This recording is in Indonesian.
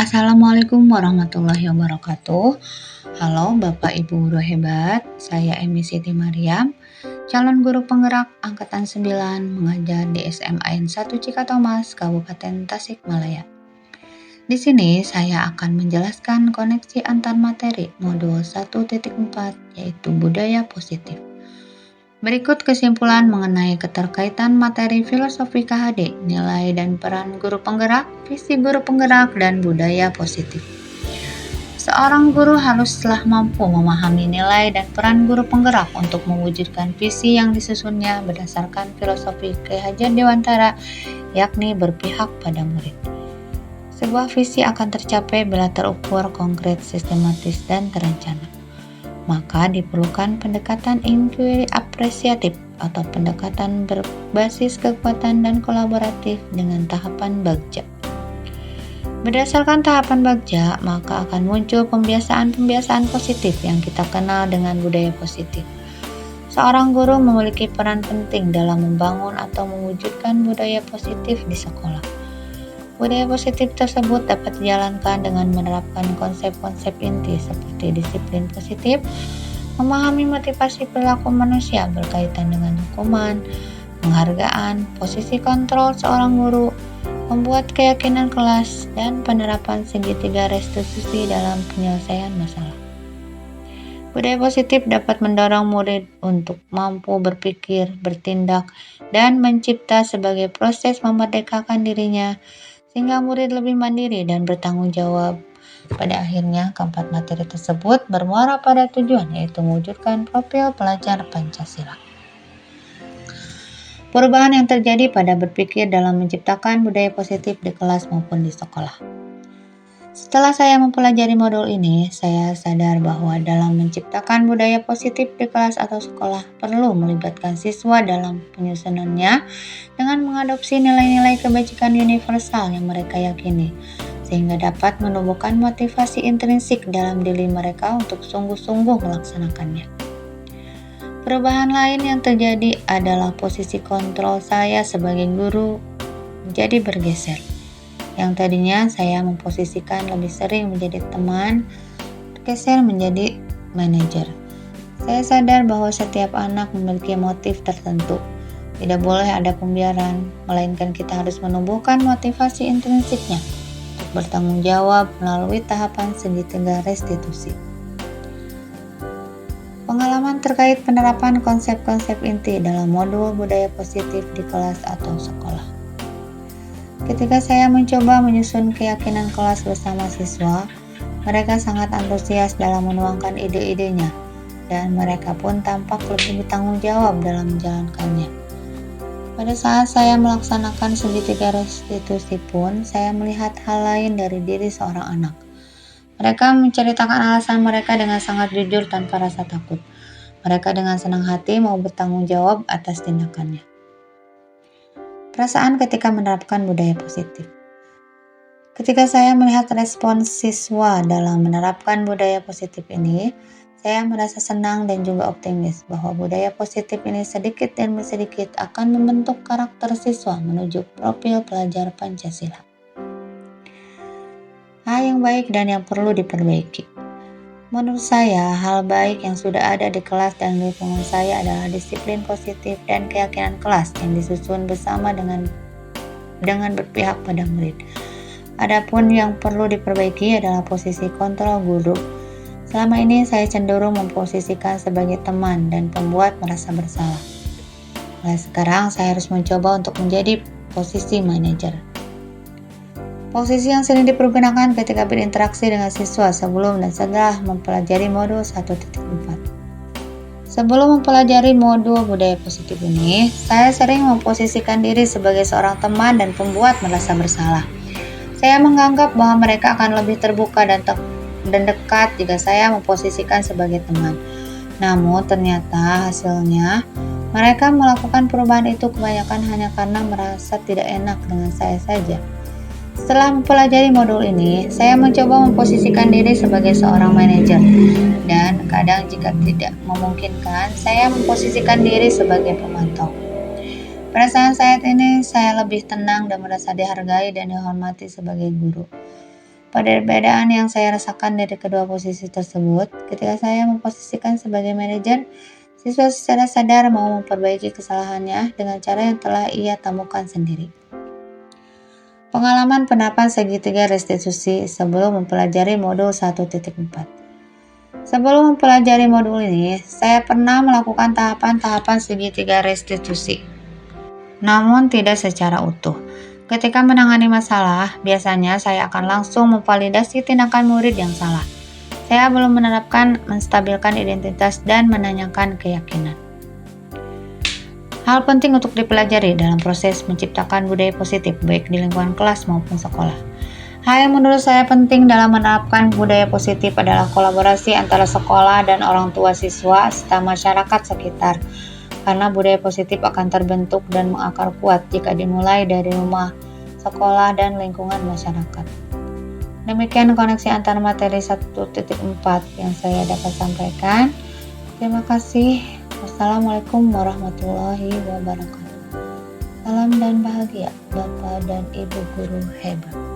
Assalamualaikum warahmatullahi wabarakatuh. Halo Bapak Ibu guru hebat, saya Emi Siti Mariam, calon guru penggerak angkatan 9 mengajar di SMA N 1 Cikatomas, Kabupaten Tasikmalaya. Di sini saya akan menjelaskan koneksi antar materi modul 1.4 yaitu budaya positif. Berikut kesimpulan mengenai keterkaitan materi filosofi KHD, nilai dan peran guru penggerak, visi guru penggerak, dan budaya positif. Seorang guru haruslah mampu memahami nilai dan peran guru penggerak untuk mewujudkan visi yang disusunnya berdasarkan filosofi Ki Hajar Dewantara, yakni berpihak pada murid. Sebuah visi akan tercapai bila terukur, konkret, sistematis, dan terencana. Maka diperlukan pendekatan inquiry apresiatif atau pendekatan berbasis kekuatan dan kolaboratif dengan tahapan bagja. Berdasarkan tahapan bagja, maka akan muncul pembiasaan-pembiasaan positif yang kita kenal dengan budaya positif. Seorang guru memiliki peran penting dalam membangun atau mewujudkan budaya positif di sekolah. Budaya positif tersebut dapat dijalankan dengan menerapkan konsep-konsep inti seperti disiplin positif, memahami motivasi perilaku manusia berkaitan dengan hukuman, penghargaan, posisi kontrol seorang guru, membuat keyakinan kelas, dan penerapan segitiga restitusi dalam penyelesaian masalah. Budaya positif dapat mendorong murid untuk mampu berpikir, bertindak, dan mencipta sebagai proses memerdekakan dirinya, sehingga murid lebih mandiri dan bertanggung jawab. Pada akhirnya, keempat materi tersebut bermuara pada tujuan, yaitu mewujudkan profil pelajar Pancasila. Perubahan yang terjadi pada berpikir dalam menciptakan budaya positif di kelas maupun di sekolah. Setelah saya mempelajari modul ini, saya sadar bahwa dalam menciptakan budaya positif di kelas atau sekolah perlu melibatkan siswa dalam penyusunannya dengan mengadopsi nilai-nilai kebajikan universal yang mereka yakini, sehingga dapat menumbuhkan motivasi intrinsik dalam diri mereka untuk sungguh-sungguh melaksanakannya. Perubahan lain yang terjadi adalah posisi kontrol saya sebagai guru menjadi bergeser. Yang tadinya saya memposisikan lebih sering menjadi teman, bergeser menjadi manajer. Saya sadar bahwa setiap anak memiliki motif tertentu. Tidak boleh ada pembiaran, melainkan kita harus menumbuhkan motivasi intrinsiknya untuk bertanggung jawab melalui tahapan segitiga restitusi. Pengalaman terkait penerapan konsep-konsep inti dalam modul budaya positif di kelas atau sekolah. Ketika saya mencoba menyusun keyakinan kelas bersama siswa, mereka sangat antusias dalam menuangkan ide-idenya, dan mereka pun tampak lebih bertanggung jawab dalam menjalankannya. Pada saat saya melaksanakan segitiga restitusi pun, saya melihat hal lain dari diri seorang anak. Mereka menceritakan alasan mereka dengan sangat jujur tanpa rasa takut. Mereka dengan senang hati mau bertanggung jawab atas tindakannya. Perasaan ketika menerapkan budaya positif. Ketika saya melihat respon siswa dalam menerapkan budaya positif ini, saya merasa senang dan juga optimis bahwa budaya positif ini sedikit demi sedikit akan membentuk karakter siswa menuju profil pelajar Pancasila. Hal yang baik dan yang perlu diperbaiki. Menurut saya, hal baik yang sudah ada di kelas dan lingkungan saya adalah disiplin positif dan keyakinan kelas yang disusun bersama dengan berpihak pada murid. Adapun yang perlu diperbaiki adalah posisi kontrol guru. Selama ini saya cenderung memposisikan sebagai teman dan pembuat merasa bersalah. Mulai sekarang saya harus mencoba untuk menjadi posisi manajer. Posisi yang sering dipergunakan ketika berinteraksi dengan siswa sebelum dan setelah mempelajari modul 1.4. Sebelum mempelajari modul budaya positif ini, saya sering memposisikan diri sebagai seorang teman dan pembuat merasa bersalah. Saya menganggap bahwa mereka akan lebih terbuka dan dekat jika saya memposisikan sebagai teman. Namun ternyata hasilnya, mereka melakukan perubahan itu kebanyakan hanya karena merasa tidak enak dengan saya saja. Setelah mempelajari modul ini, saya mencoba memposisikan diri sebagai seorang manajer, dan kadang jika tidak memungkinkan, saya memposisikan diri sebagai pemantau. Perasaan saat ini saya lebih tenang dan merasa dihargai dan dihormati sebagai guru. Perbedaan yang saya rasakan dari kedua posisi tersebut, ketika saya memposisikan sebagai manajer, siswa secara sadar mau memperbaiki kesalahannya dengan cara yang telah ia temukan sendiri. Pengalaman penerapan segitiga restitusi sebelum mempelajari modul 1.4. Sebelum mempelajari modul ini, saya pernah melakukan tahapan-tahapan segitiga restitusi, namun tidak secara utuh. Ketika menangani masalah, biasanya saya akan langsung memvalidasi tindakan murid yang salah. Saya belum menerapkan menstabilkan identitas dan menanyakan keyakinan. Hal penting untuk dipelajari dalam proses menciptakan budaya positif baik di lingkungan kelas maupun sekolah. Hal yang menurut saya penting dalam menerapkan budaya positif adalah kolaborasi antara sekolah dan orang tua siswa serta masyarakat sekitar. Karena budaya positif akan terbentuk dan mengakar kuat jika dimulai dari rumah, sekolah, dan lingkungan masyarakat. Demikian koneksi antara materi 1.4 yang saya dapat sampaikan. Terima kasih. Wassalamualaikum warahmatullahi wabarakatuh. Salam dan bahagia Bapak dan Ibu guru hebat.